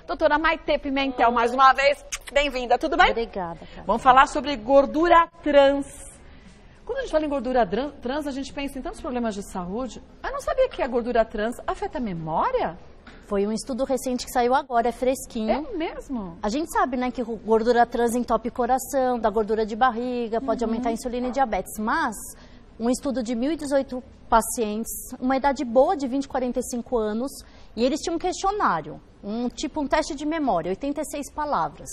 Doutora Maitê Pimentel, mais uma vez, bem-vinda, tudo bem? Obrigada, cara. Vamos falar sobre gordura trans. Quando a gente fala em gordura trans, a gente pensa em tantos problemas de saúde. Eu não sabia que a gordura trans afeta a memória? Foi um estudo recente que saiu agora, é fresquinho. É mesmo? A gente sabe, né, que gordura trans entope o coração, dá gordura de barriga, pode aumentar a insulina e diabetes, mas um estudo de 1.018 pacientes, uma idade boa de 20 a 45 anos, e eles tinham um questionário, um teste de memória, 86 palavras.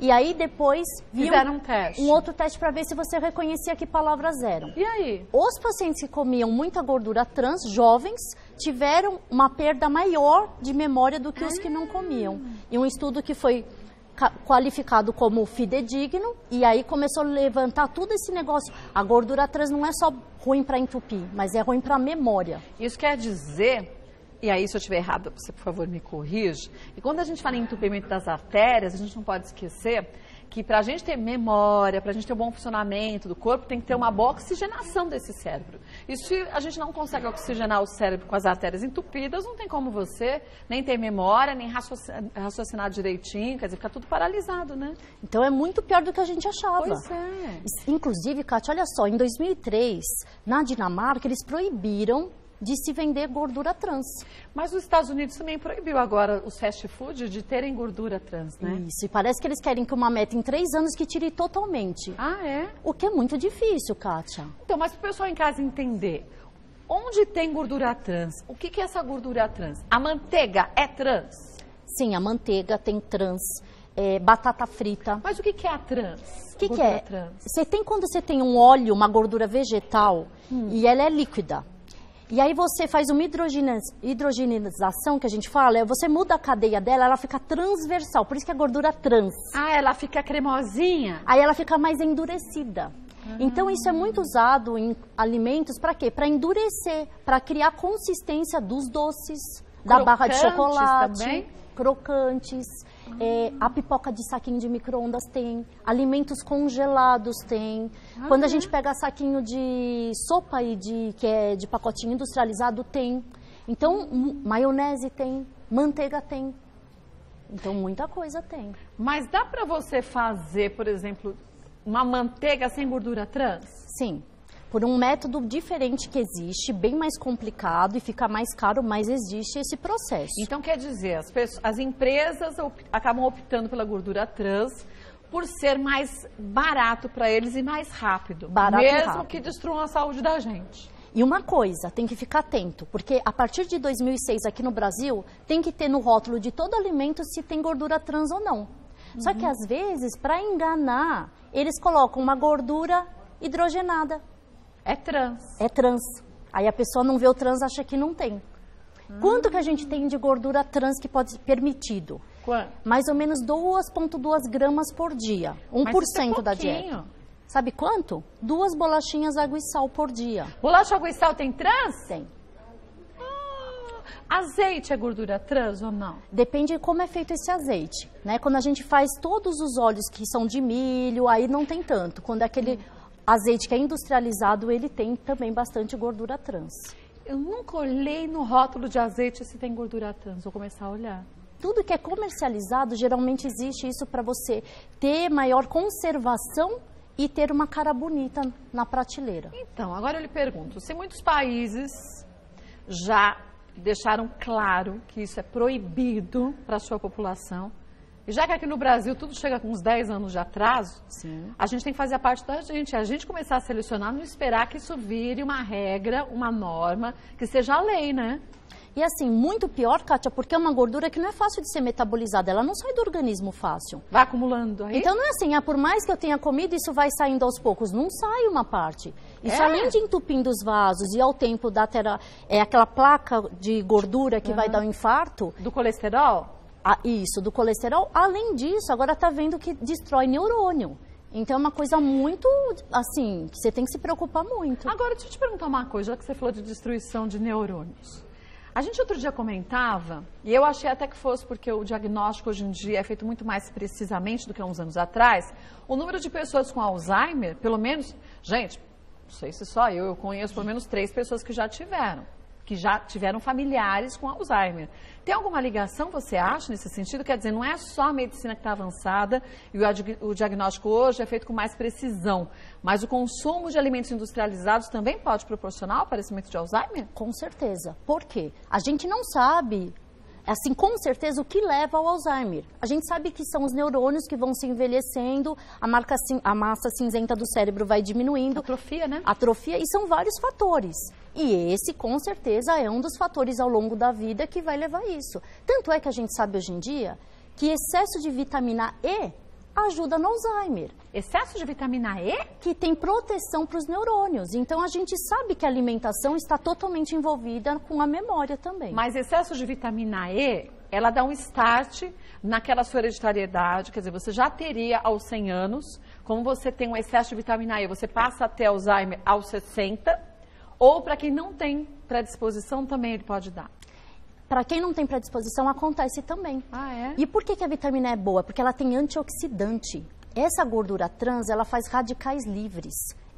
E aí depois fizeram um teste. Um outro teste para ver se você reconhecia que palavras eram. E aí? Os pacientes que comiam muita gordura trans, jovens, tiveram uma perda maior de memória do que os que não comiam. E um estudo que foi qualificado como fidedigno, e aí começou a levantar todo esse negócio. A gordura trans não é só ruim para entupir, mas é ruim para a memória. Isso quer dizer, e aí se eu estiver errado, você por favor me corrija, e quando a gente fala em entupimento das artérias, a gente não pode esquecer que para a gente ter memória, para a gente ter um bom funcionamento do corpo, tem que ter uma boa oxigenação desse cérebro. E se a gente não consegue oxigenar o cérebro com as artérias entupidas, não tem como você nem ter memória, nem raciocinar direitinho, quer dizer, fica tudo paralisado, né? Então é muito pior do que a gente achava. Pois é. Inclusive, Kátia, olha só, em 2003, na Dinamarca, eles proibiram de se vender gordura trans. Mas os Estados Unidos também proibiu agora os fast food de terem gordura trans, né? Isso, e parece que eles querem que uma meta em 3 anos que tire totalmente. Ah, é? O que é muito difícil, Kátia. Então, mas para o pessoal em casa entender, onde tem gordura trans? O que é essa gordura trans? A manteiga é trans? Sim, a manteiga tem trans. Batata frita. Mas o que é a trans? O que é? Trans? Quando você tem um óleo, uma gordura vegetal, e ela é líquida. E aí você faz uma hidrogenização, que a gente fala, você muda a cadeia dela, ela fica transversal, por isso que é gordura trans. Ah, ela fica cremosinha? Aí ela fica mais endurecida. Então isso é muito usado em alimentos para quê? Para endurecer, para criar consistência dos doces, da barra de chocolate, também? Crocantes. A pipoca de saquinho de micro-ondas tem, alimentos congelados tem. Quando a gente pega saquinho de sopa que é de pacotinho industrializado, tem. Então, maionese tem, manteiga tem. Então, muita coisa tem. Mas dá para você fazer, por exemplo, uma manteiga sem gordura trans? Sim. Por um método diferente que existe, bem mais complicado e fica mais caro, mas existe esse processo. Então, quer dizer, as empresas acabam optando pela gordura trans por ser mais barato para eles e mais rápido. Mesmo que destruam a saúde da gente. E uma coisa, tem que ficar atento, porque a partir de 2006 aqui no Brasil, tem que ter no rótulo de todo alimento se tem gordura trans ou não. Só que às vezes, para enganar, eles colocam uma gordura hidrogenada. É trans. É trans. Aí a pessoa não vê o trans, acha que não tem. Quanto que a gente tem de gordura trans que pode ser permitido? Quanto? Mais ou menos 2,2 gramas por dia. 1% da dieta. Sabe quanto? 2 bolachinhas água e sal por dia. Bolacha água e sal tem trans? Tem. Azeite é gordura trans ou não? Depende de como é feito esse azeite, né? Quando a gente faz todos os óleos que são de milho, aí não tem tanto. Quando é aquele azeite que é industrializado, ele tem também bastante gordura trans. Eu nunca olhei no rótulo de azeite se tem gordura trans. Vou começar a olhar. Tudo que é comercializado, geralmente existe isso para você ter maior conservação e ter uma cara bonita na prateleira. Então, agora eu lhe pergunto, se muitos países já deixaram claro que isso é proibido para a sua população, e já que aqui no Brasil tudo chega com uns 10 anos de atraso, a gente tem que fazer a parte da gente. A gente começar a selecionar, não esperar que isso vire uma regra, uma norma, que seja a lei, né? E assim, muito pior, Kátia, porque é uma gordura que não é fácil de ser metabolizada. Ela não sai do organismo fácil. Vai acumulando aí? Então não é assim, por mais que eu tenha comido, isso vai saindo aos poucos. Não sai uma parte. Isso além de entupindo os vasos e ao tempo da aquela placa de gordura que vai dar um infarto. Do colesterol? Isso, do colesterol. Além disso, agora está vendo que destrói neurônio. Então é uma coisa muito, assim, que você tem que se preocupar muito. Agora, deixa eu te perguntar uma coisa, já que você falou de destruição de neurônios. A gente outro dia comentava, e eu achei até que fosse porque o diagnóstico hoje em dia é feito muito mais precisamente do que há uns anos atrás, o número de pessoas com Alzheimer, pelo menos, gente, não sei se só eu conheço pelo menos 3 pessoas que já tiveram. que já tiveram familiares com Alzheimer. Tem alguma ligação, você acha, nesse sentido? Quer dizer, não é só a medicina que está avançada e o diagnóstico hoje é feito com mais precisão, mas o consumo de alimentos industrializados também pode proporcionar o aparecimento de Alzheimer? Com certeza. Por quê? A gente não sabe, assim, com certeza, o que leva ao Alzheimer. A gente sabe que são os neurônios que vão se envelhecendo, a massa cinzenta do cérebro vai diminuindo. Atrofia, né? Atrofia, e são vários fatores. E esse, com certeza, é um dos fatores ao longo da vida que vai levar a isso. Tanto é que a gente sabe hoje em dia que excesso de vitamina E ajuda no Alzheimer. Excesso de vitamina E? Que tem proteção para os neurônios. Então, a gente sabe que a alimentação está totalmente envolvida com a memória também. Mas excesso de vitamina E, ela dá um start naquela sua hereditariedade, quer dizer, você já teria aos 100 anos, como você tem um excesso de vitamina E, você passa a ter Alzheimer aos 60, ou para quem não tem predisposição, também ele pode dar? Para quem não tem predisposição, acontece também. Ah, é? E por que a vitamina E é boa? Porque ela tem antioxidante. Essa gordura trans, ela faz radicais livres.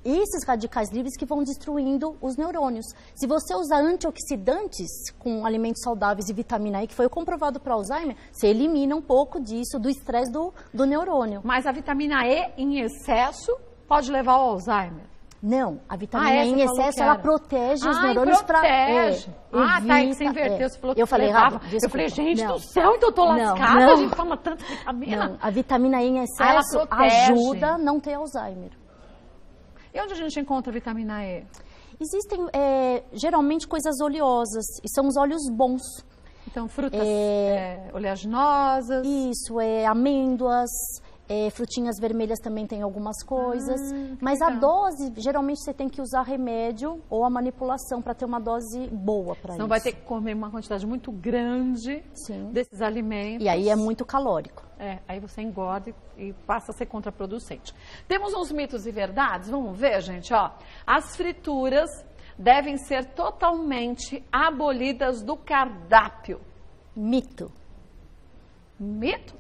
Esses radicais livres que vão destruindo os neurônios. Se você usar antioxidantes com alimentos saudáveis e vitamina E, que foi comprovado para Alzheimer, você elimina um pouco disso, do estresse do neurônio. Mas a vitamina E em excesso pode levar ao Alzheimer? Não, a vitamina E em excesso, ela protege os neurônios para... protege. Tá, é que você inverteu, você falou que eu falei errado. Eu falei, gente do céu, então eu tô lascada, a gente toma tanta vitamina. Não, a vitamina E em excesso ajuda a não ter Alzheimer. E onde a gente encontra a vitamina E? Existem, geralmente, coisas oleosas, e são os óleos bons. Então, frutas oleaginosas. Isso, amêndoas... frutinhas vermelhas também tem algumas coisas, mas legal. A dose, geralmente você tem que usar remédio ou a manipulação para ter uma dose boa para isso. Então vai ter que comer uma quantidade muito grande desses alimentos. E aí é muito calórico. Aí você engorda e passa a ser contraproducente. Temos uns mitos e verdades, vamos ver, gente, ó. As frituras devem ser totalmente abolidas do cardápio. Mito. Mito?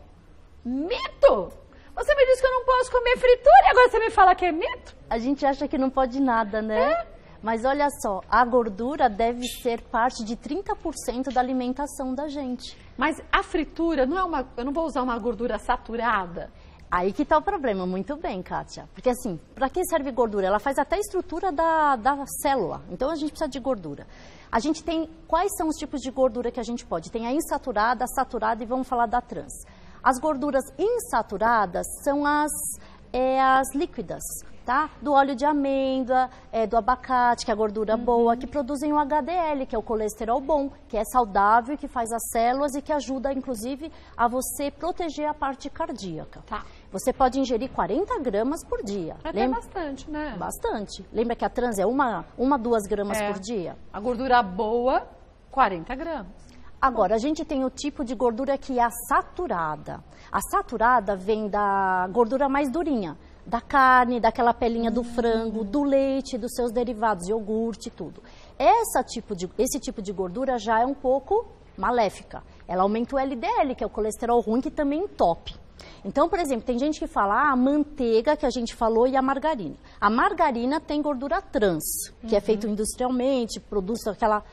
Mito? Você me disse que eu não posso comer fritura e agora você me fala que é mito? A gente acha que não pode nada, né? Mas olha só, a gordura deve ser parte de 30% da alimentação da gente. Mas a fritura não é uma... Eu não vou usar uma gordura saturada? Aí que tá o problema, muito bem, Kátia. Porque assim, para que serve gordura? Ela faz até a estrutura da célula, então a gente precisa de gordura. A gente tem, quais são os tipos de gordura que a gente pode? Tem a insaturada, a saturada e vamos falar da trans. As gorduras insaturadas são as líquidas, tá? Do óleo de amêndoa, do abacate, que é a gordura boa, que produzem o HDL, que é o colesterol bom, que é saudável, que faz as células e que ajuda, inclusive, a você proteger a parte cardíaca. Tá. Você pode ingerir 40 gramas por dia. É bastante, né? Bastante. Lembra que a trans é 2 gramas por dia? A gordura boa, 40 gramas. Agora, a gente tem o tipo de gordura que é a saturada. A saturada vem da gordura mais durinha, da carne, daquela pelinha do frango, do leite, dos seus derivados, iogurte, tudo. Esse tipo de gordura já é um pouco maléfica. Ela aumenta o LDL, que é o colesterol ruim, que também entope. Então, por exemplo, tem gente que fala a manteiga, que a gente falou, e a margarina. A margarina tem gordura trans, que é feita industrialmente, produz aquela...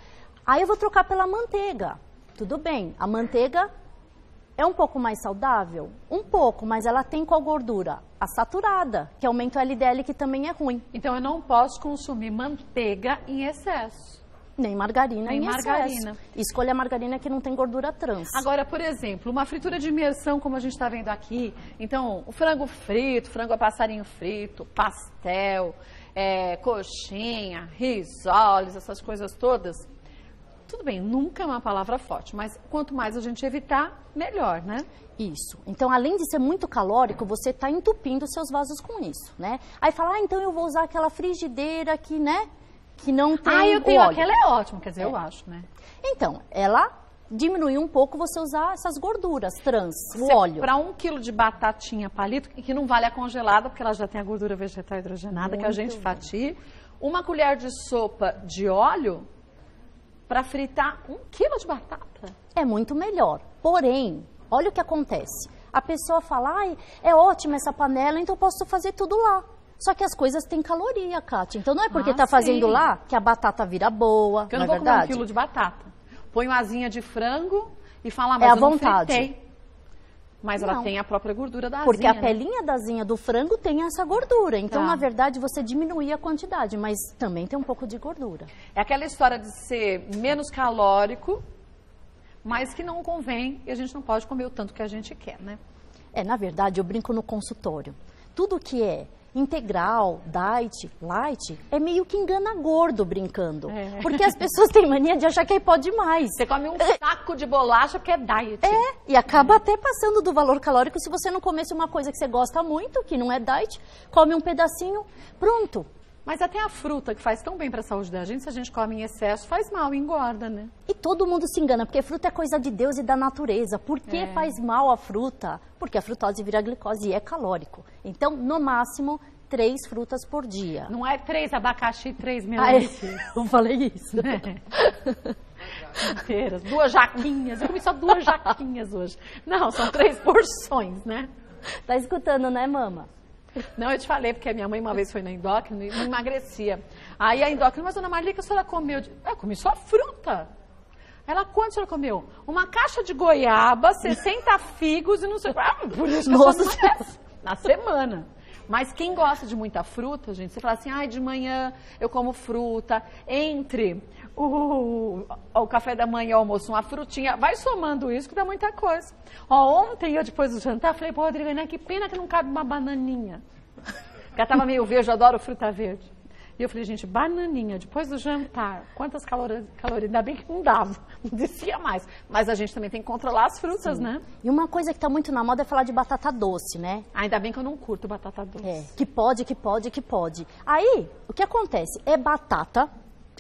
Aí eu vou trocar pela manteiga. Tudo bem, a manteiga é um pouco mais saudável? Um pouco, mas ela tem qual gordura? A saturada, que aumenta o LDL, que também é ruim. Então eu não posso consumir manteiga em excesso. Nem margarina em excesso. Escolha a margarina que não tem gordura trans. Agora, por exemplo, uma fritura de imersão, como a gente está vendo aqui. Então, o frango frito, frango a passarinho frito, pastel, coxinha, risoles, essas coisas todas. Tudo bem, nunca é uma palavra forte, mas quanto mais a gente evitar, melhor, né? Isso. Então, além de ser muito calórico, você está entupindo seus vasos com isso, né? Aí fala, então eu vou usar aquela frigideira que, né, que não tem eu tenho óleo. Aquela é ótima, quer dizer, eu acho, né? Então, ela diminui um pouco você usar essas gorduras trans, o óleo. Para 1 quilo de batatinha palito, que não vale a congelada, porque ela já tem a gordura vegetal hidrogenada, muito que a gente fatia, 1 colher de sopa de óleo para fritar 1 quilo de batata. É muito melhor. Porém, olha o que acontece. A pessoa fala, é ótima essa panela, então eu posso fazer tudo lá. Só que as coisas têm caloria, Kátia. Então não é porque tá fazendo sim. lá que a batata vira boa, Porque eu não não é vou comer verdade? 1 quilo de batata. Põe uma asinha de frango e fala, É mas à eu não vontade. fritei. Mas ela Não. tem a própria gordura da Porque asinha, a pelinha da asinha do frango tem essa gordura. Então, Tá. na verdade, você diminui a quantidade, mas também tem um pouco de gordura. É aquela história de ser menos calórico, mas que não convém e a gente não pode comer o tanto que a gente quer, né? Na verdade, eu brinco no consultório. Tudo que é integral, diet, light, é meio que engana gordo brincando. Porque as pessoas têm mania de achar que aí pode mais. Você come um saco de bolacha porque é diet. E acaba até passando do valor calórico se você não comesse uma coisa que você gosta muito, que não é diet, come um pedacinho, pronto. Mas até a fruta, que faz tão bem para a saúde da gente, se a gente come em excesso, faz mal, engorda, né? E todo mundo se engana, porque fruta é coisa de Deus e da natureza. Por que faz mal a fruta? Porque a frutose vira glicose e é calórico. Então, no máximo, 3 frutas por dia. Não é 3 abacaxi e 3 melancia. Eu falei isso. Inteiras. 2 jaquinhas. Eu comi só 2 jaquinhas hoje. Não, são 3 porções, né? Tá escutando, né, mama? Não, eu te falei, porque a minha mãe uma vez foi na endócrina e não emagrecia. Aí a endócrina, mas dona Maria, que a senhora comeu? Eu comi só fruta. Ela, quanto a senhora comeu? Uma caixa de goiaba, 60 figos e não sei o que. Por isso que Nossa eu só emagrece. Na semana. Mas quem gosta de muita fruta, gente, você fala assim, ai, de manhã eu como fruta, entre o café da manhã e o almoço, uma frutinha, vai somando isso que dá muita coisa. Ontem eu, depois do jantar, falei, pô, Rodrigo, que pena que não cabe uma bananinha. Porque ela tava meio verde, eu adoro fruta verde. E eu falei, gente, bananinha, depois do jantar, quantas calorias? Ainda bem que não dava, não descia mais. Mas a gente também tem que controlar as frutas, né? E uma coisa que está muito na moda é falar de batata doce, né? Ainda bem que eu não curto batata doce. Que pode. Aí, o que acontece? É batata,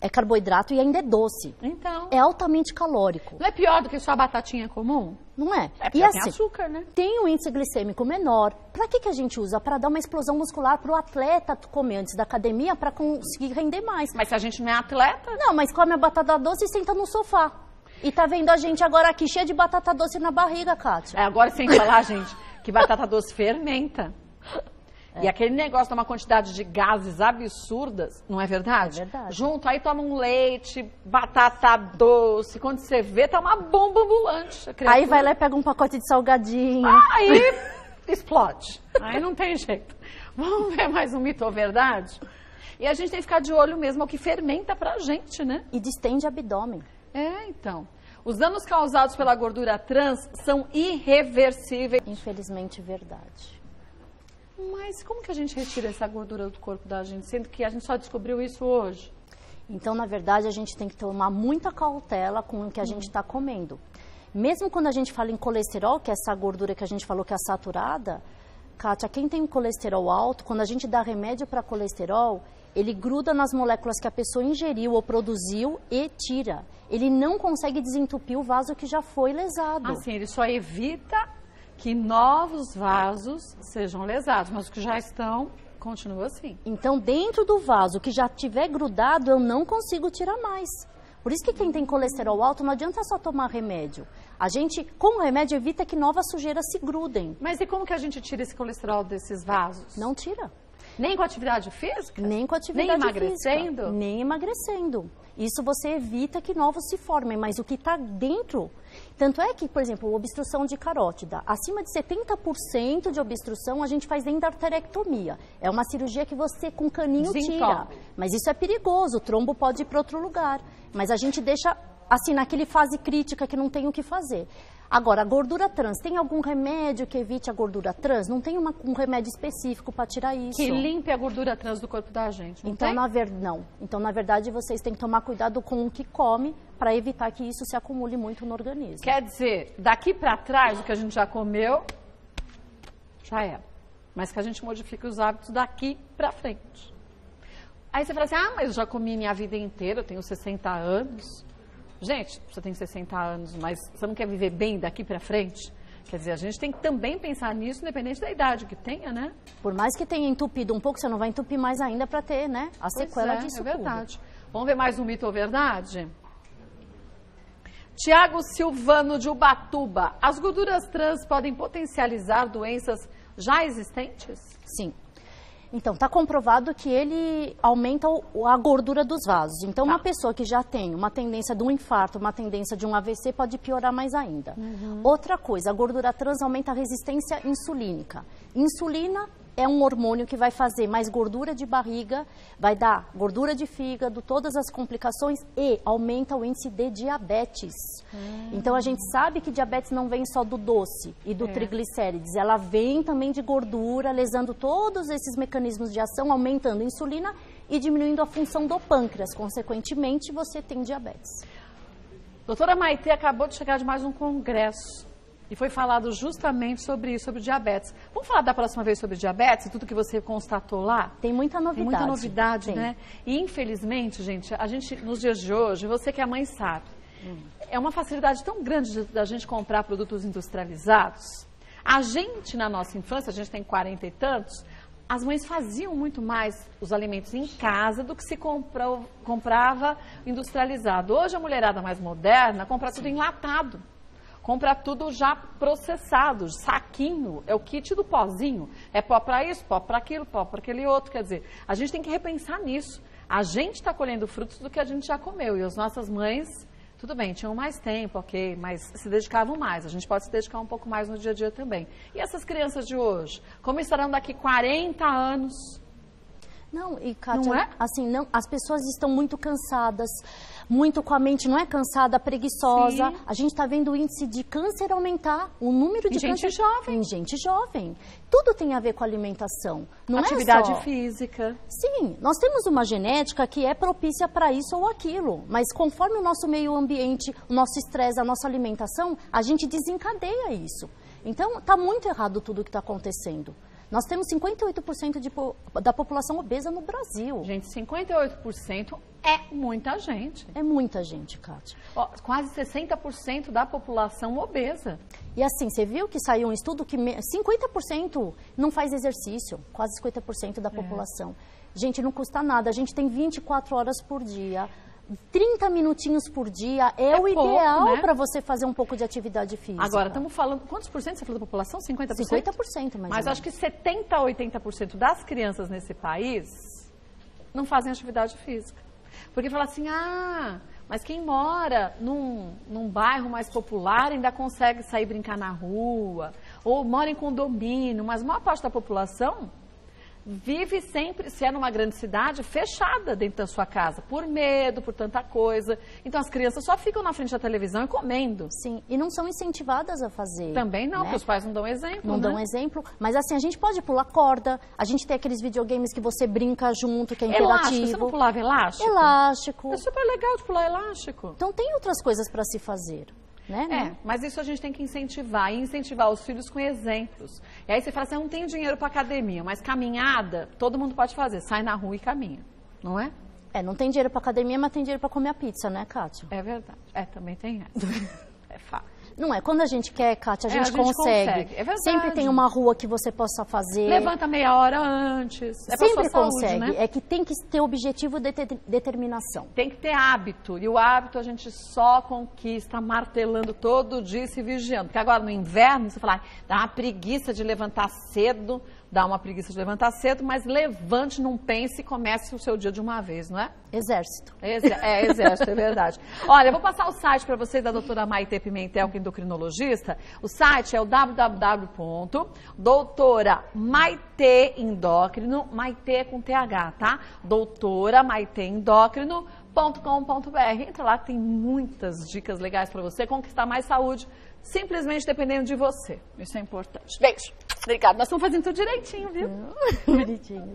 é carboidrato e ainda é doce. Então. É altamente calórico. Não é pior do que só a batatinha comum? Não é? É porque E tem assim, açúcar, né? tem um índice glicêmico menor. Para que a gente usa? Para dar uma explosão muscular para o atleta comer antes da academia para conseguir render mais. Mas se a gente não é atleta... Não, mas come a batata doce e senta no sofá. E tá vendo a gente agora aqui cheia de batata doce na barriga, Kátia. Agora sem falar, gente, que batata doce fermenta. E aquele negócio de uma quantidade de gases absurdas, não é verdade? É verdade. Junto, aí toma um leite, batata doce, quando você vê, tá uma bomba ambulante. Aí vai lá e pega um pacote de salgadinho. Aí explode. Aí não tem jeito. Vamos ver mais um mito ou verdade? E a gente tem que ficar de olho mesmo ao que fermenta pra gente, né? E distende abdômen. Então. Os danos causados pela gordura trans são irreversíveis. Infelizmente, verdade. Mas como que a gente retira essa gordura do corpo da gente, sendo que a gente só descobriu isso hoje? Então, na verdade, a gente tem que tomar muita cautela com o que a gente está comendo. Mesmo quando a gente fala em colesterol, que é essa gordura que a gente falou que é saturada, Kátia, quem tem um colesterol alto, quando a gente dá remédio para colesterol, ele gruda nas moléculas que a pessoa ingeriu ou produziu e tira. Ele não consegue desentupir o vaso que já foi lesado. Assim, ele só evita que novos vasos sejam lesados, mas os que já estão, continua assim. Então, dentro do vaso que já tiver grudado, eu não consigo tirar mais. Por isso que quem tem colesterol alto, não adianta só tomar remédio. A gente, com o remédio, evita que novas sujeiras se grudem. Mas e como que a gente tira esse colesterol desses vasos? Não tira. Nem com atividade física? Nem com atividade Nem emagrecendo? física. Nem emagrecendo. Isso você evita que novos se formem, mas o que está dentro... Tanto é que, por exemplo, obstrução de carótida, acima de 70% de obstrução a gente faz endarterectomia. É uma cirurgia que você com caninho tira. Mas isso é perigoso, o trombo pode ir para outro lugar. Mas a gente deixa, assim, naquele fase crítica que não tem o que fazer. Agora, a gordura trans, tem algum remédio que evite a gordura trans? Não tem um remédio específico para tirar isso. Que limpe a gordura trans do corpo da gente, não então, tem? Não. Então, na verdade, vocês têm que tomar cuidado com o que come para evitar que isso se acumule muito no organismo. Quer dizer, daqui para trás, o que a gente já comeu, já era. Mas que a gente modifique os hábitos daqui para frente. Aí você fala assim, mas eu já comi minha vida inteira, eu tenho 60 anos. Gente, você tem 60 anos, mas você não quer viver bem daqui para frente? Quer dizer, a gente tem que também pensar nisso, independente da idade que tenha, né? Por mais que tenha entupido um pouco, você não vai entupir mais ainda para ter, né? A sequela disso é verdade. Vamos ver mais um mito ou verdade? Tiago Silvano de Ubatuba. As gorduras trans podem potencializar doenças já existentes? Sim. Então, está comprovado que ele aumenta a gordura dos vasos. Então, uma pessoa que já tem uma tendência de um infarto, uma tendência de um AVC, pode piorar mais ainda. Outra coisa, a gordura trans aumenta a resistência insulínica. Insulina é um hormônio que vai fazer mais gordura de barriga, vai dar gordura de fígado, todas as complicações e aumenta o índice de diabetes. Então a gente sabe que diabetes não vem só do doce e do triglicérides, ela vem também de gordura, lesando todos esses mecanismos de ação, aumentando a insulina e diminuindo a função do pâncreas. Consequentemente, você tem diabetes. Doutora Maitê acabou de chegar de mais um congresso. E foi falado justamente sobre isso, sobre diabetes. Vamos falar da próxima vez sobre diabetes e tudo que você constatou lá? Tem muita novidade. Tem muita novidade, né? E infelizmente, gente, nos dias de hoje, você que é mãe sabe, é uma facilidade tão grande da gente comprar produtos industrializados. A gente, na nossa infância, a gente tem 40 e tantos, as mães faziam muito mais os alimentos em casa do que se comprava industrializado. Hoje a mulherada mais moderna compra tudo enlatado. Compra tudo já processado, saquinho, é o kit do pozinho. É pó para isso, pó para aquilo, pó para aquele outro. Quer dizer, a gente tem que repensar nisso. A gente está colhendo frutos do que a gente já comeu. E as nossas mães, tudo bem, tinham mais tempo, ok, mas se dedicavam mais. A gente pode se dedicar um pouco mais no dia a dia também. E essas crianças de hoje? Como estarão daqui 40 anos? Não, e Kátia, não é? Assim, não, as pessoas estão muito cansadas, muito com a mente, não é cansada, preguiçosa. Sim. A gente está vendo o índice de câncer aumentar, o número de gente câncer jovem. em gente jovem. Tudo tem a ver com a alimentação. Não Atividade é só... física. Sim, nós temos uma genética que é propícia para isso ou aquilo, mas conforme o nosso meio ambiente, o nosso estresse, a nossa alimentação, a gente desencadeia isso. Então, está muito errado tudo o que está acontecendo. Nós temos 58% da população obesa no Brasil. Gente, 58% é muita gente. É muita gente, Kátia. Ó, quase 60% da população obesa. E assim, você viu que saiu um estudo que 50% não faz exercício, quase 50% da população. Gente, não custa nada, a gente tem 24 horas por dia. 30 minutinhos por dia é o ideal, né, para você fazer um pouco de atividade física. Agora, estamos falando... Quantos por cento você falou da população? 50%? 50%, mas acho que 70% a 80% das crianças nesse país não fazem atividade física. Porque fala assim, mas quem mora num bairro mais popular ainda consegue sair brincar na rua, ou mora em condomínio, mas a maior parte da população vive sempre, se é numa grande cidade, fechada dentro da sua casa, por medo, por tanta coisa. Então as crianças só ficam na frente da televisão e comendo. Sim, e não são incentivadas a fazer. Também não, né? porque os pais não dão exemplo. Não dão exemplo, mas assim, a gente pode pular corda, a gente tem aqueles videogames que você brinca junto, que é interativo. Elástico, você não pulava elástico? Elástico. É super legal de pular elástico. Então tem outras coisas para se fazer. Né? Mas isso a gente tem que incentivar, e incentivar os filhos com exemplos. E aí você fala assim, eu não tenho dinheiro para academia, mas caminhada, todo mundo pode fazer, sai na rua e caminha, não é? Não tem dinheiro para academia, mas tem dinheiro para comer a pizza, né, Kátia? É verdade, também tem essa, é fato. Não é, quando a gente quer, Kátia, a gente consegue. É verdade. Sempre tem uma rua que você possa fazer. Levanta meia hora antes. Sempre pra sua consegue. Saúde, né? É que tem que ter objetivo e determinação. Tem que ter hábito. E o hábito a gente só conquista martelando todo dia e se vigiando. Porque agora no inverno, você fala, dá uma preguiça de levantar cedo, mas levante, não pense e comece o seu dia de uma vez, não é? Exército. Exército, é verdade. Olha, eu vou passar o site para vocês da doutora Maitê Pimentel, que é endocrinologista. O site é o www.doutoramaiteendócrino, Maitê com TH, tá? doutoramaiteendócrino.com.br. Entra lá que tem muitas dicas legais para você conquistar mais saúde, simplesmente dependendo de você. Isso é importante. Beijo. Obrigada. Nós estamos fazendo tudo direitinho, viu? Bonitinho.